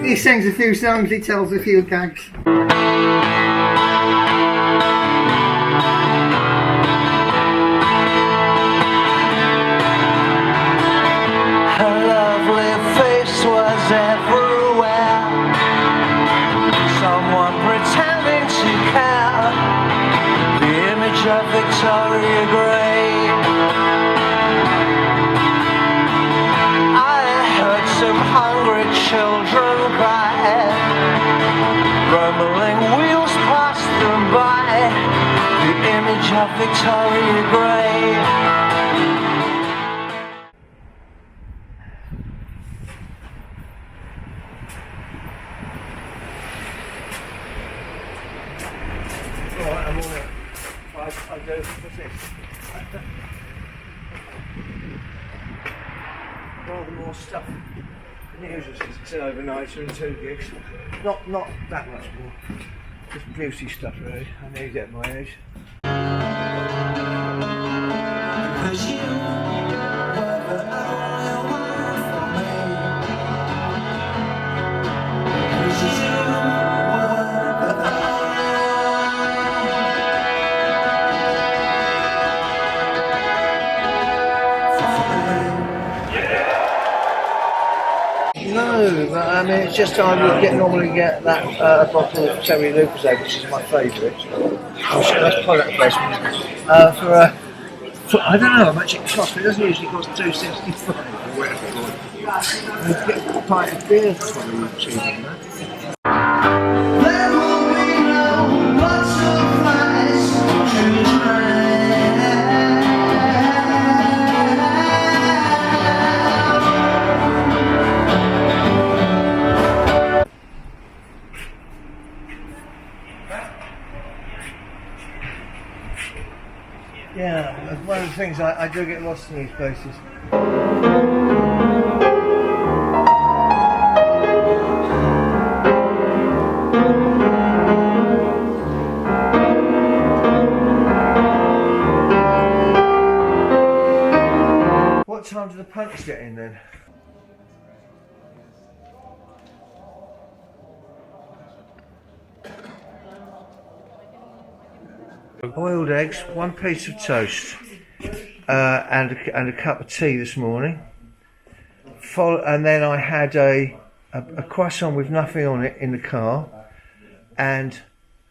He sings a few songs, he tells a few gags. Her lovely face was everywhere. Someone pretending to care. The image of Victoria Grey. I heard some hungry children cry. Rumbling wheels passed them by. The image of Victoria Grey. Alright, I'm all right. I'll go, what's this? Rather more stuff. The usual it's an overnighter and 2 gigs. Not that much more. Just beauty stuff really. I need it at my age. Because you were the only one for me. Because you were the No, but I mean it's just I would normally get that bottle of cherry Lucozade, which is my favourite. That's product placement. For I don't know how much it costs. It doesn't usually cost $2.65 or whatever. You get a pint of beer for probably cheaper than that. There will be no butterflies to try. Yeah, that's one of the things I do get lost in these places. What time do the punks get in then? Boiled eggs, 1 piece of toast, and a cup of tea this morning. And then I had a croissant with nothing on it in the car, and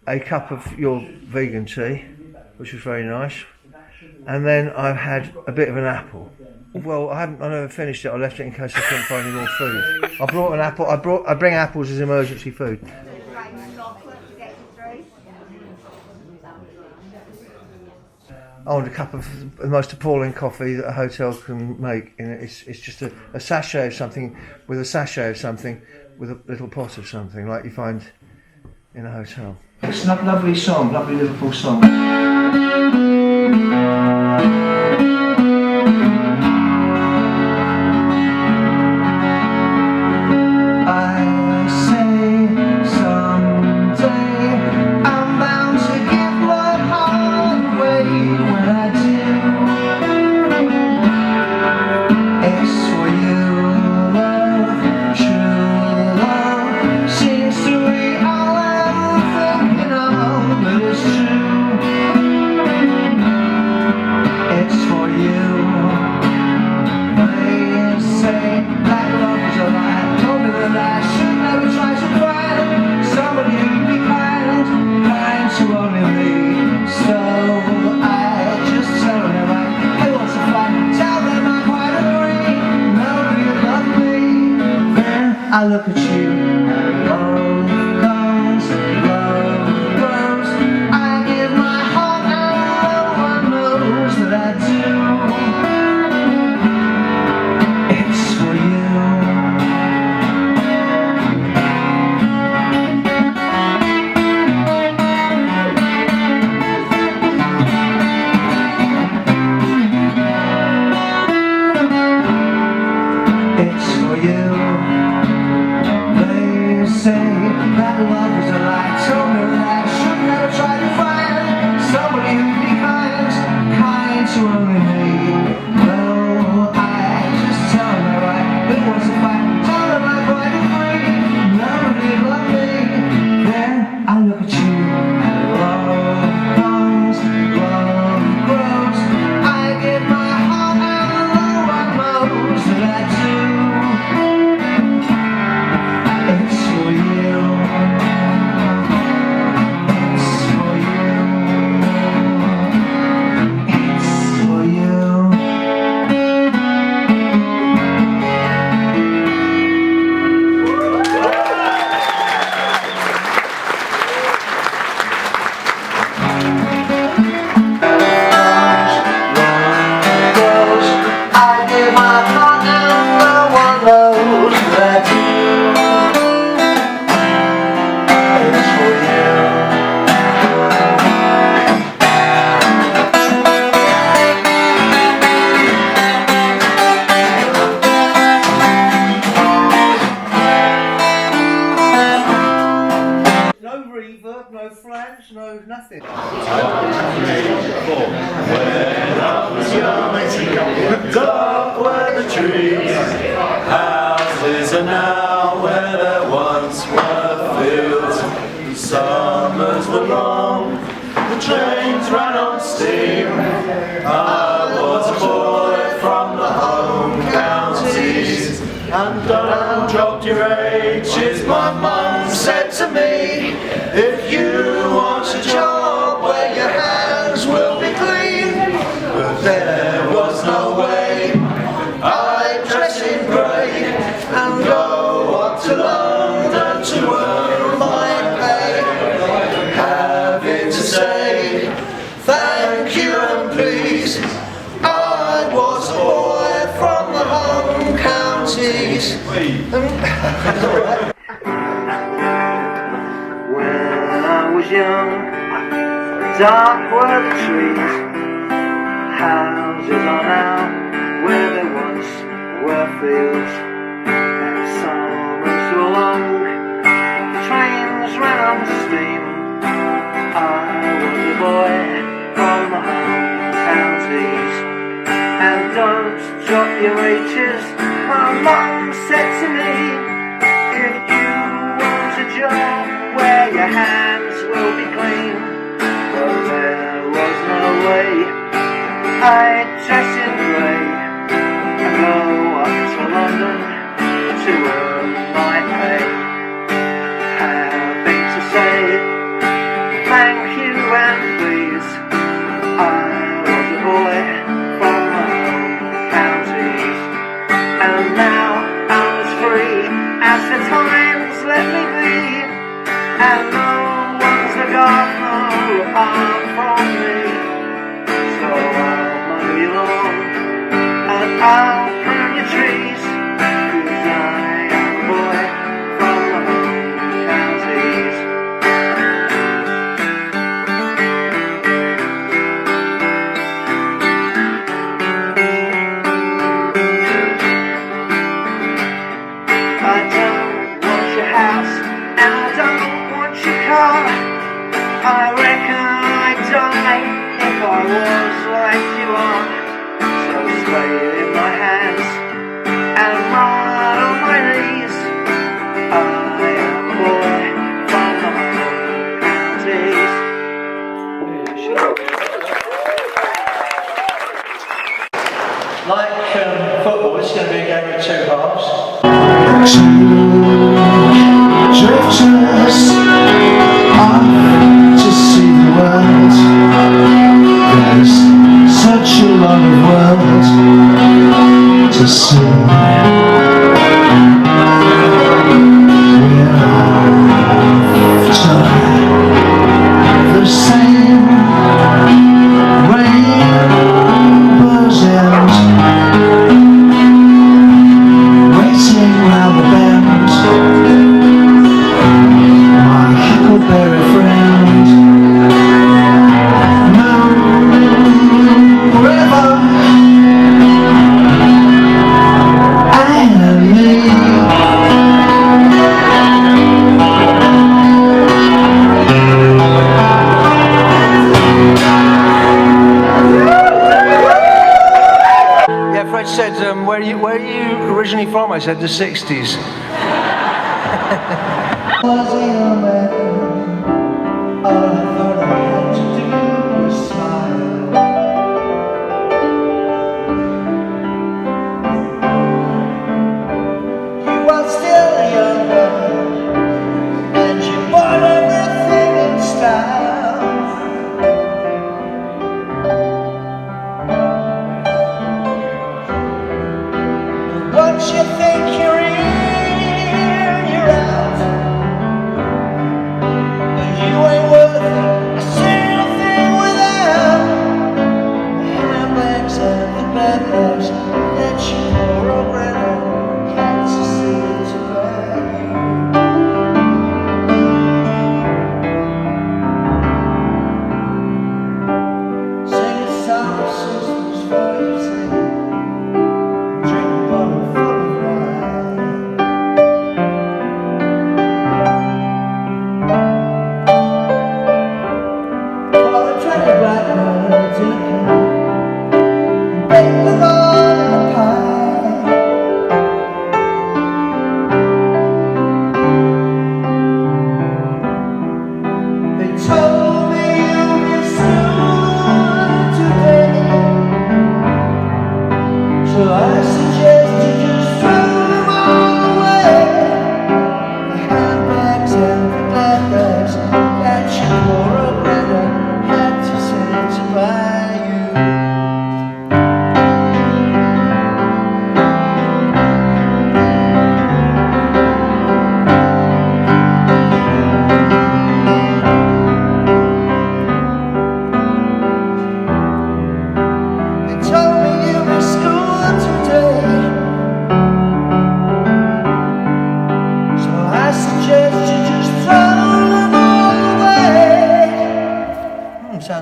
a cup of your vegan tea, which was very nice. And then I've had a bit of an apple. Well, I never finished it. I left it in case I couldn't find any more food. I brought an apple. I bring apples as emergency food. Oh, and a cup of the most appalling coffee that a hotel can make. It's just a sachet of something with a sachet of something with a little pot of something like you find in a hotel. It's a lovely song, lovely Liverpool song. I look at you, love comes, love goes. I give my heart and no one knows that I do. It's for you. It's for you. That love is a lie, told me that I should never try to find somebody who'd be kind to only me. No, I just tell them right, it was a fight, tell them I'm quite agree. No, flags, no nothing. When I was young, dark were the trees. Houses are now where there once were fields. Summers were long, the trains ran on steam. I was a boy from the home counties, and don't drop your ages, my mum said to me. If you want a job where your hands will be clean, but there was no way. I'd dress in grey and go up to London to earn my pay, having to say thank you and please. I was a boy from the home counties. When I was young, dark were the trees. Houses are now where there once were fields. And summers were long, trains ran on steam. I was a boy from the home counties. And don't drop your H's, my mum said to me. If you want a job where your hands will be clean, but there was no way. I'd dress in grey and go up to London to earn my pay, having to say thank you and please. I was a boy from my home counties, and now I'm as free as the times let me be, and no one's the gardener apart from me. So I'll mow your lawn and I'll prune your trees, 'cause I am a boy from the home counties. I don't want your house and I don't want your car. I reckon I'd die if I was like you are. So stay in my hands and mud on my knees. I am a boy from the home counties. Like football, it's going to be a game of two halves. Drifters off to see the world. There's such a lot of world to see. We're after the same rainbow's end, waiting round the bend. My huckleberry friend, Moon River and me. Yeah, Fred said, where are you originally from? I said the 60s. Was a young man, all I thought I had to do was smile. You were still younger, and you bought everything in style. But once you think you're in, you're out.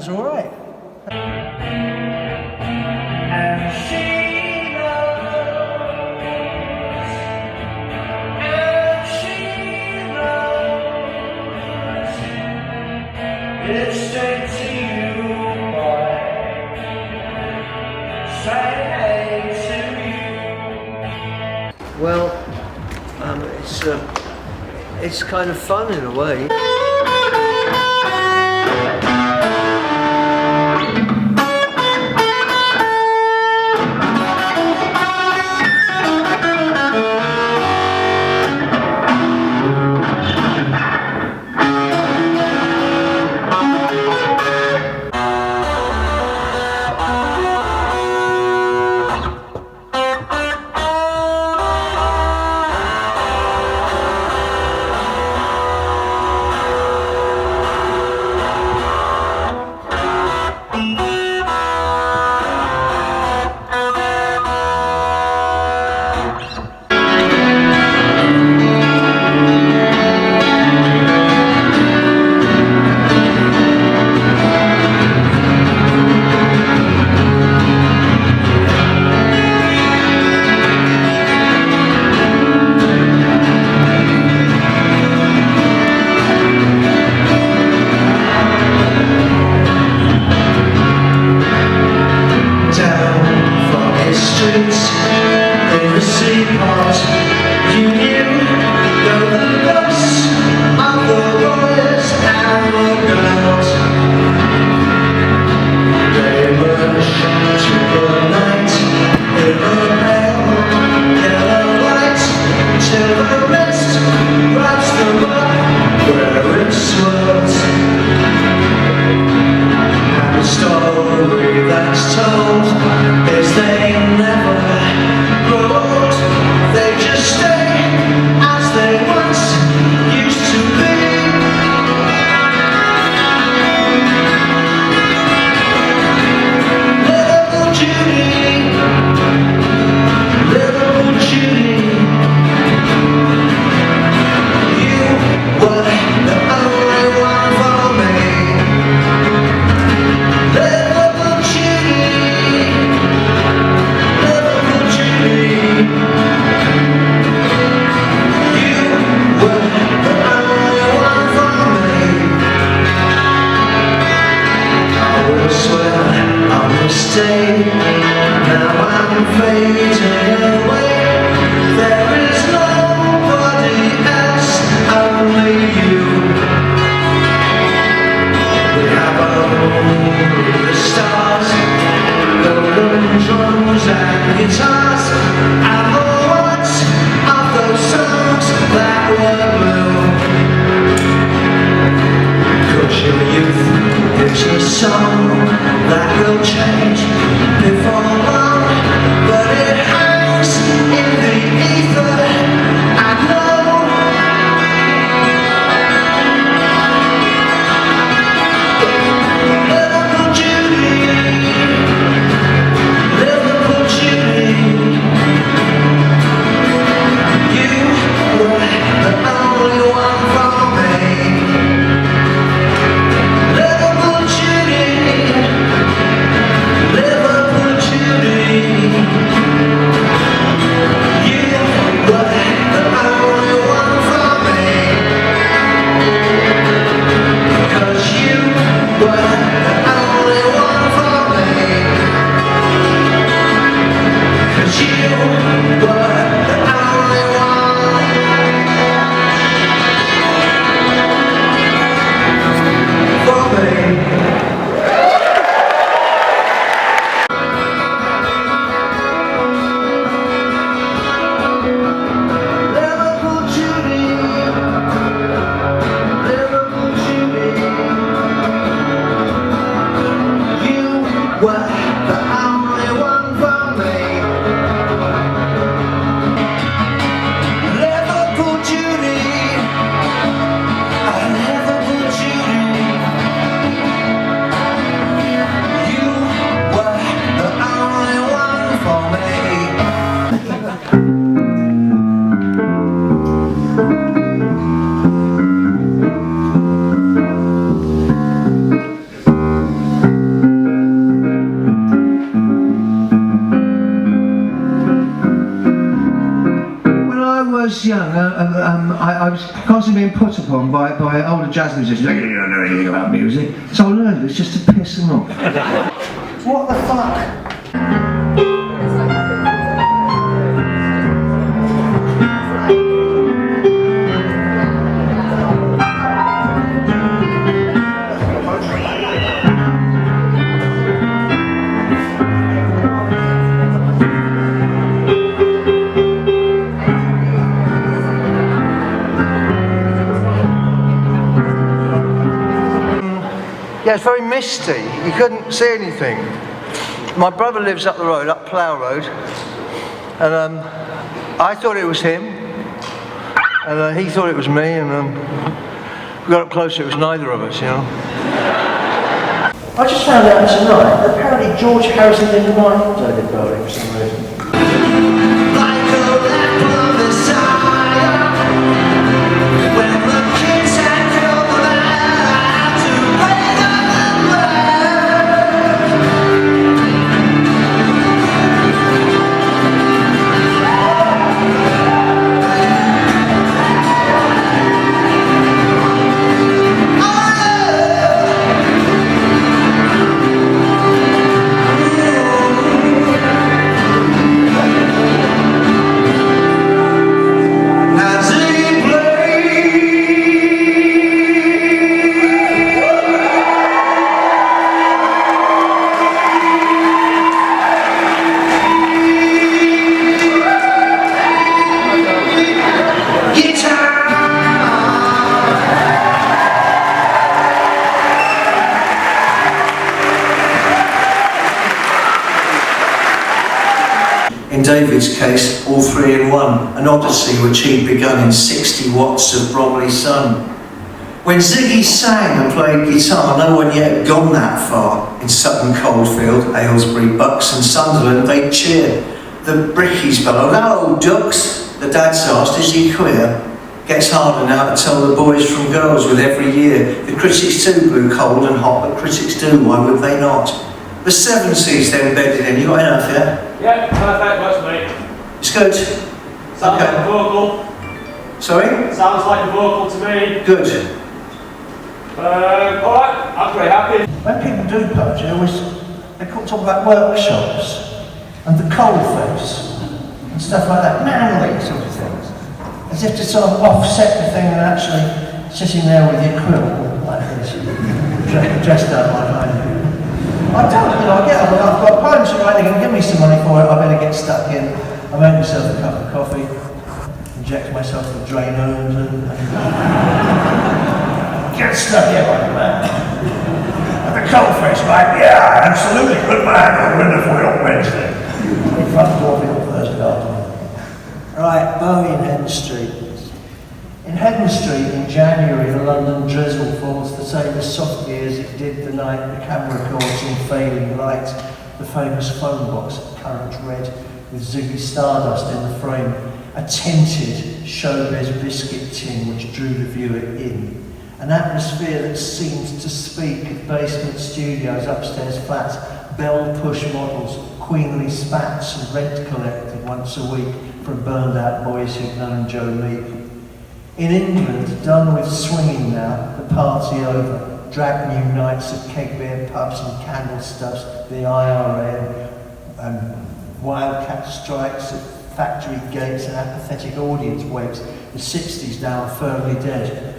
that's all right. And she knows, and she knows, it's straight to you, boy. Say hey to you. Well, it's kind of fun in a way. Live I was constantly being put upon by older jazz musicians. Like, you don't know anything about music. So I learned it's just to piss them off. What the fuck? Yeah, it's very misty. You couldn't see anything. My brother lives up the road, up Plough Road, and I thought it was him, and he thought it was me, and we got up closer, it was neither of us, you know. I just found out tonight that apparently George Harrison didn't like David Bowie for some reason. In David's case, all three in one, an odyssey which he'd begun in 60 watts of Bromley sun. When Ziggy sang and played guitar, no one yet had gone that far. In Sutton Coldfield, Aylesbury, Bucks and Sunderland, they'd cheer. The brickies bellowed, "Hello, ducks!" The dads asked, "Is he queer?" Gets harder now to tell the boys from girls with every year. The critics too blew cold and hot, but critics do, why would they not? The 7Cs then bedded in, you got enough, yeah? Yeah, perfect, works for me. It's good. Sounds like a vocal. Sorry? Sounds like a vocal to me. Good. Alright, I'm pretty happy. When people do poetry, they talk about workshops and the coalface and stuff like that, manly sort of things. As if to sort of offset the thing and actually sitting there with your quill like this, dressed up like I do. I don't, I get up and I've got poems to write, they're going to give me some money for it, I better get stuck in. I make myself a cup of coffee, inject myself with Drainones and get stuck in like that. And the coalface, right? Yeah, absolutely, good man, I'll win for you on Wednesday. In front door for your first garden. Right, Bowie in Hedden Street. In Hedden Street in January, the London drizzle falls the same as softly as it did the night the camera caught in failing light, the famous phone box at currant red with Ziggy Stardust in the frame, a tinted showbiz biscuit tin which drew the viewer in. An atmosphere that seemed to speak of basement studios, upstairs flats, bell push models, queenly spats and rent collected once a week from burned out boys who'd known Joe Meek. In England, done with swinging now, the party over, drag new nights of keg beer pubs and candle stuffs, the IRA and wildcat strikes at factory gates and apathetic audience wakes, the 60s now firmly dead.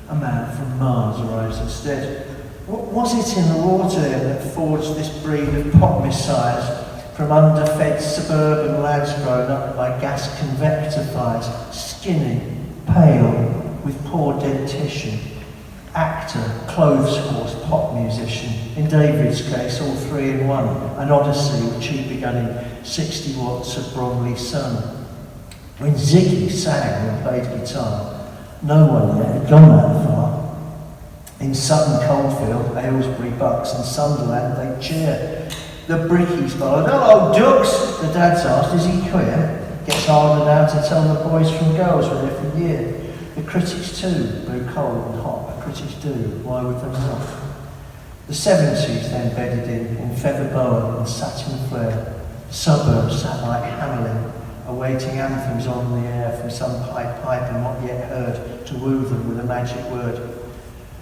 A man from Mars arrives instead. What was it in the water that forged this breed of pop messiahs from underfed suburban lads grown up by gas convector fires, skinny, pale, with poor dentition, actor, clothes horse, pop musician, in David's case all three in one, an odyssey which he begun in 60 watts of Bromley sun. When Ziggy sang and played guitar, no one yet had gone that far. In Sutton Coldfield, Aylesbury, Bucks and Sunderland they'd cheer. The brickies followed, "Hello, ducks!" The dads asked, "Is he queer?" Gets harder now to tell the boys from girls with every year. The critics too blew cold and hot, but critics do, why would they not? The 70s then bedded in Feather Boa and Satin Flare. Suburbs sat like Hamelin, awaiting anthems on the air from some piper not yet heard to woo them with a magic word.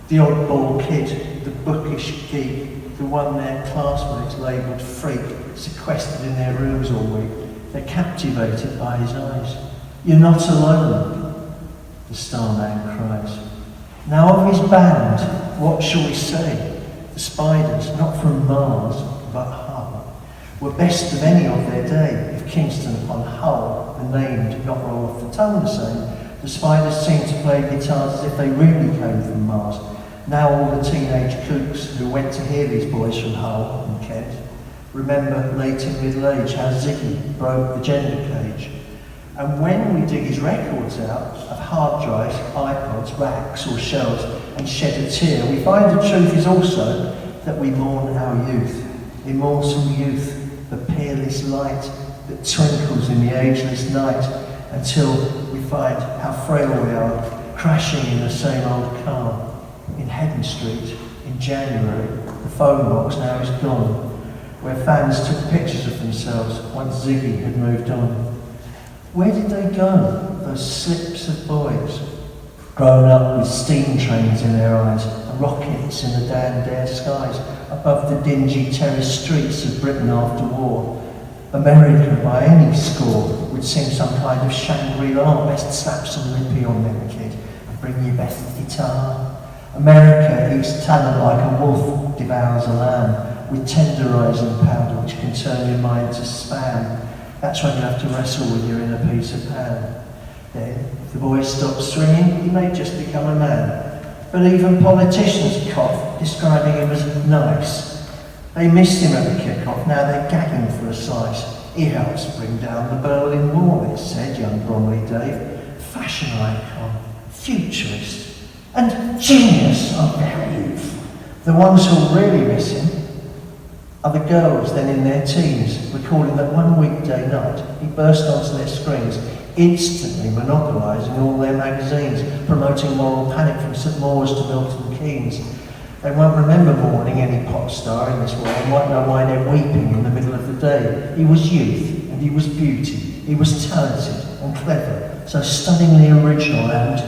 The oddball kid, the bookish geek, the one their classmates labelled freak, sequestered in their rooms all week, they're captivated by his eyes. You're not alone, the starman cries. Now of his band, what shall we say? The spiders, not from Mars, but Hull, were best of any of their day. If Kingston upon Hull, the name did not roll off the tongue the same, the spiders seemed to play guitars as if they really came from Mars. Now all the teenage kooks who went to hear these boys from Hull and Kent remember late in middle age how Ziggy broke the gender cage. And when we dig his records out of hard drives, iPods, racks or shelves and shed a tear, we find the truth is also that we mourn our youth, immortal youth, the peerless light that twinkles in the ageless night, until we find how frail we are, crashing in the same old car. In Hedden Street, in January, the phone box now is gone, where fans took pictures of themselves once Ziggy had moved on. Where did they go, those slips of boys? Grown up with steam trains in their eyes, and rockets in the damn skies, above the dingy terraced streets of Britain after war. America, by any score, would seem some kind of Shangri-La. Best slap some lippy on them, kid, and bring your best guitar. America eats talent like a wolf devours a lamb, with tenderising powder which can turn your mind to spam. That's when you have to wrestle with your inner piece of pan. Then, if the boy stops swinging, he may just become a man. But even politicians cough, describing him as nice. They missed him at the kick-off, now they're gagging for a slice. He helps bring down the Berlin Wall, it said, young Bromley Dave. Fashion icon, futurist, and genius of our youth. The ones who'll really miss him are the girls then in their teens, recalling that one weekday night he burst onto their screens, instantly monopolising all their magazines, promoting moral panic from St Maur's to Milton Keynes. They won't remember mourning any pop star in this world and won't know why they're weeping in the middle of the day. He was youth and he was beauty. He was talented and clever, so stunningly original, and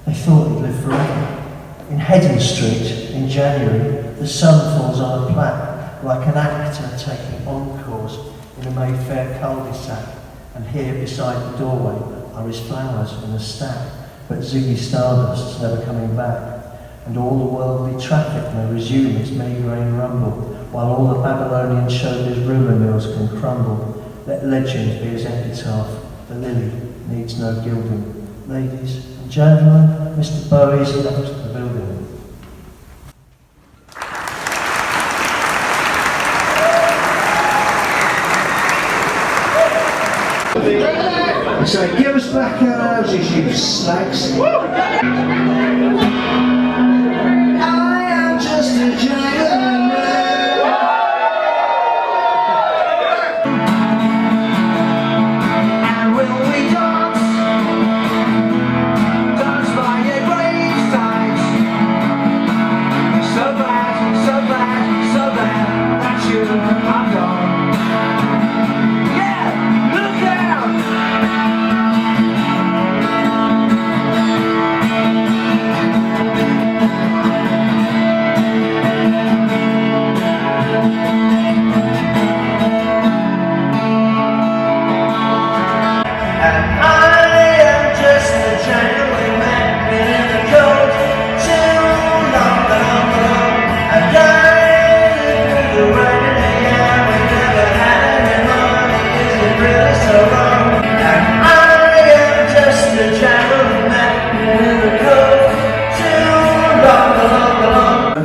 they thought he'd live forever. In Hedden Street, in January, the sun falls on a plaque like an actor taking encores in a Mayfair cul-de-sac, and here beside the doorway are his flowers in a stack. But Ziggy Stardust's never coming back, and all the worldly traffic may resume its migraine rumble, while all the Babylonian showbiz rumour mills can crumble. Let legend be his epitaph, the lily needs no gilding. Ladies and gentlemen, Mr. Bowie's left the building. So give us back our houses, you slags. I am just a gentleman. And will we dance by your graveside? So bad, so bad, so bad that you are gone. Yeah, look out!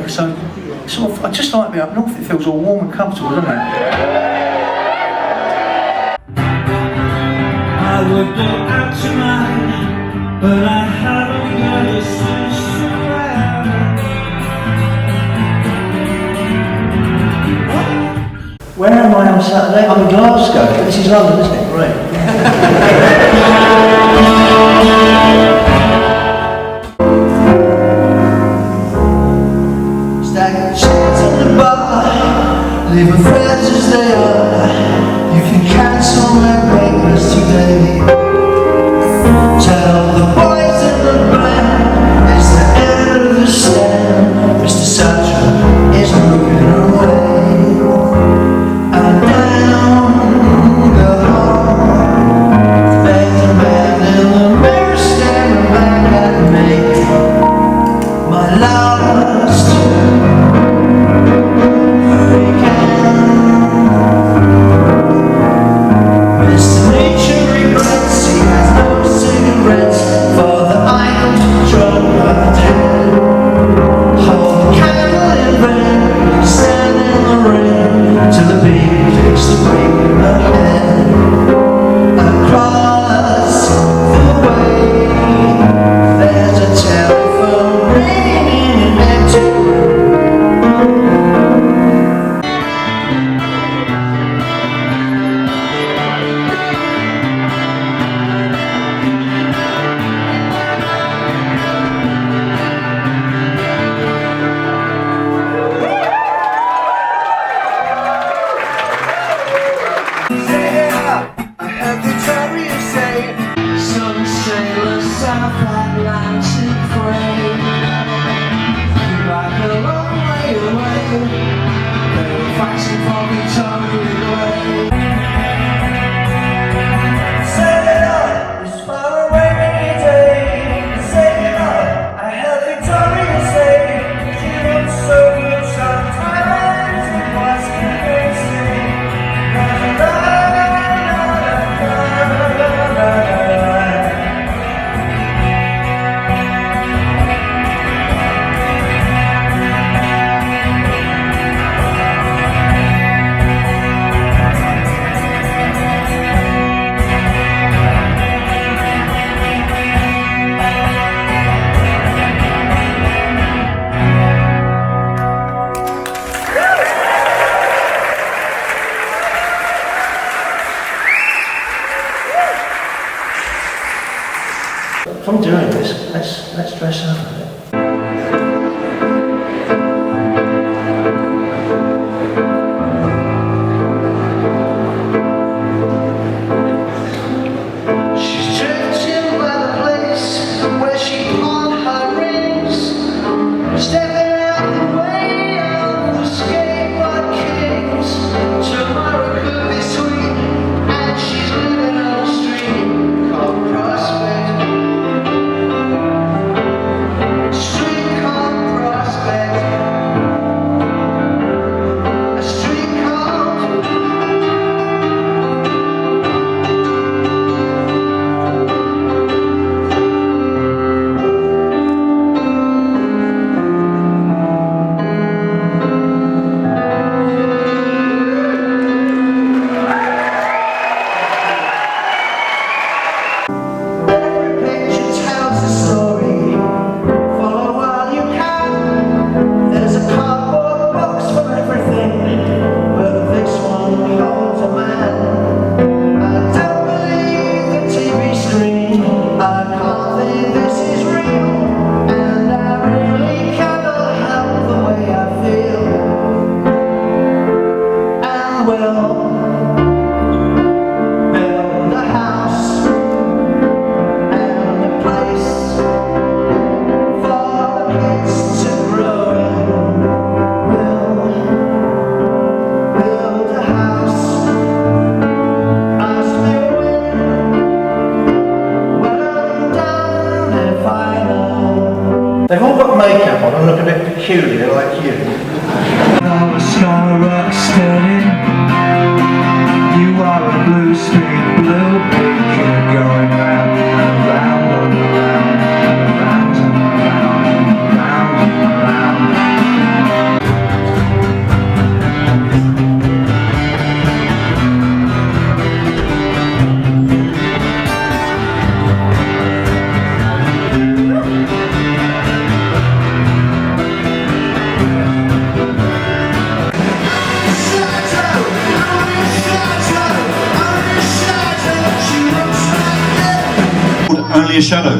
So, I just like being up north, it feels all warm and comfortable, doesn't it? I would go out tonight, but I haven't got a sense around. Where am I on Saturday? I'm in Glasgow. This is London, isn't it? Great. Leave with friends as they are. You can cancel my papers today. dress up a bit. She's drifting by the place where she pawned her rings, stepping out the way of the skateboard kings. Tomorrow could be sweet, and she's living on a street called Prospect. Street called Prospect. A street called every picture tells a story. Follow while you can. There's a cardboard box for everything, but this one holds a man. I don't believe the TV screen. I can't think this is real, and I really cannot help the way I feel. And we'll build a house and a place for the kids to grow in. We'll build a house. Ask me when I'm done, if I know. They've all got makeup on and look a bit peculiar like you. I'm a sky rock steady. You are a blue street blue picture going round and round and round and round and round and round and round. Only a shadow.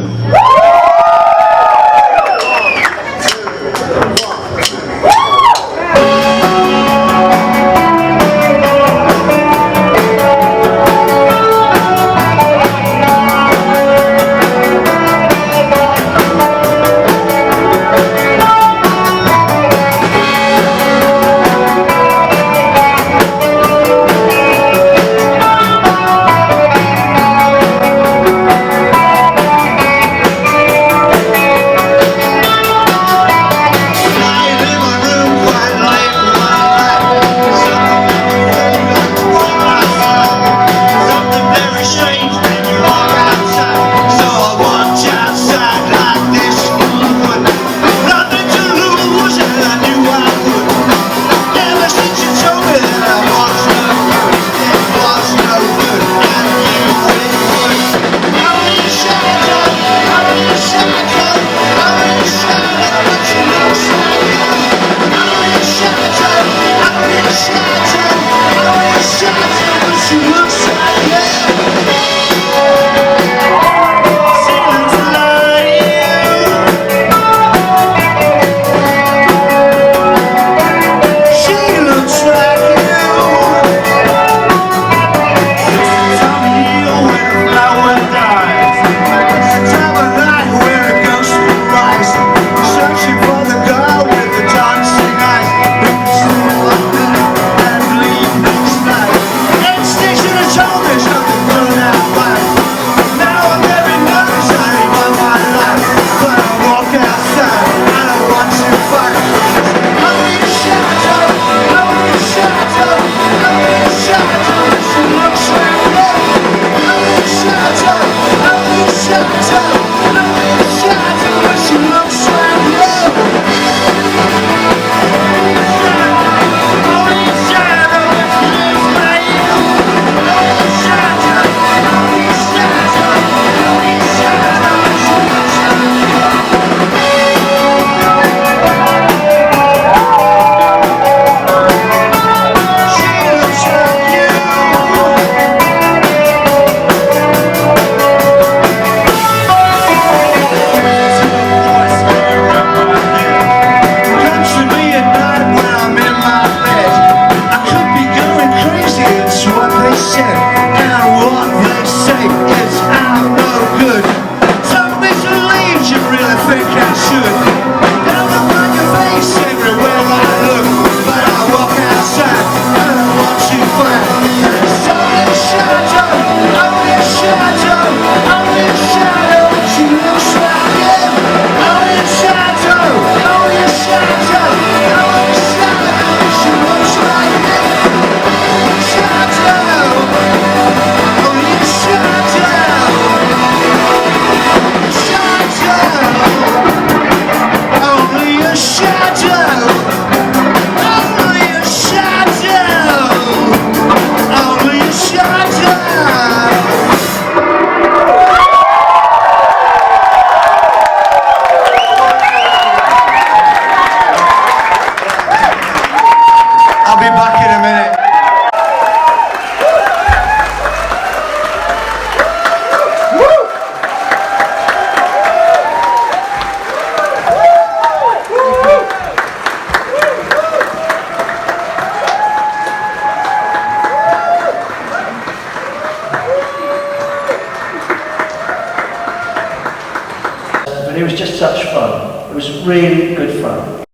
should. Don't look like your face everywhere I look, but I walk outside and I want you back. It's only a shadow, only a shadow, only a shadow, but she looks like him. Only a shadow, only a shadow, only a shadow, but she looks like him. Shadow, only a shadow, shadow, only a shadow, only a shadow, only a shadow. I'll be back in a minute. But it was just such fun. It was really good fun.